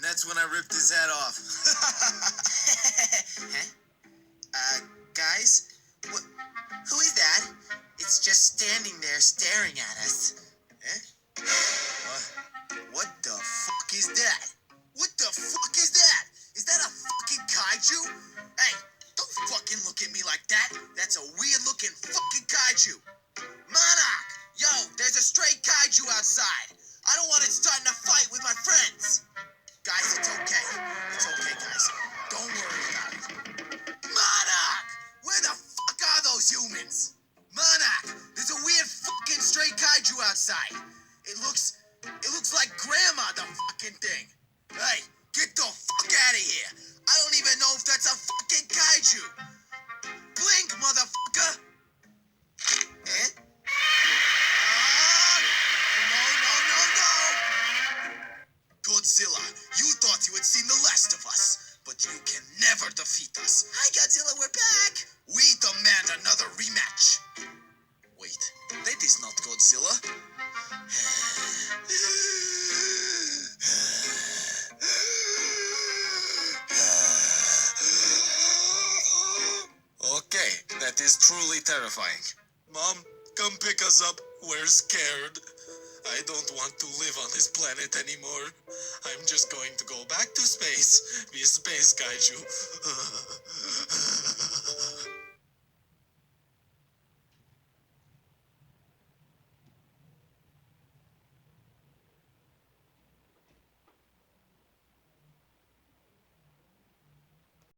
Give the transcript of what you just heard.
that's when I ripped his head off. Huh? Guys? Who is that? It's just standing there staring at us. Eh? What the fuck is that? What the fuck is that? Is that a fucking kaiju? Hey, don't fucking look at me like that. That's a weird-looking fucking kaiju. Monarch! Yo, there's a stray kaiju outside. I don't want it starting a fight with my friends. Guys, it's okay. It's okay, guys. Don't worry about it. Monarch! Where the fuck are those humans? Monarch! There's a weird fucking stray kaiju outside. It looks like Grandma, the fucking thing. Hey, get the fuck out of here. I don't even know if that's a fucking kaiju. Blink, motherfucker. Eh? No. Godzilla, you thought you had seen the last of us, but you can never defeat us. Hi, Godzilla, we're back. We demand another rematch. Wait, that is not Godzilla. Okay, that is truly terrifying. Mom, come pick us up. We're scared. I don't want to live on this planet anymore. I'm just going to go back to space. Be a space kaiju.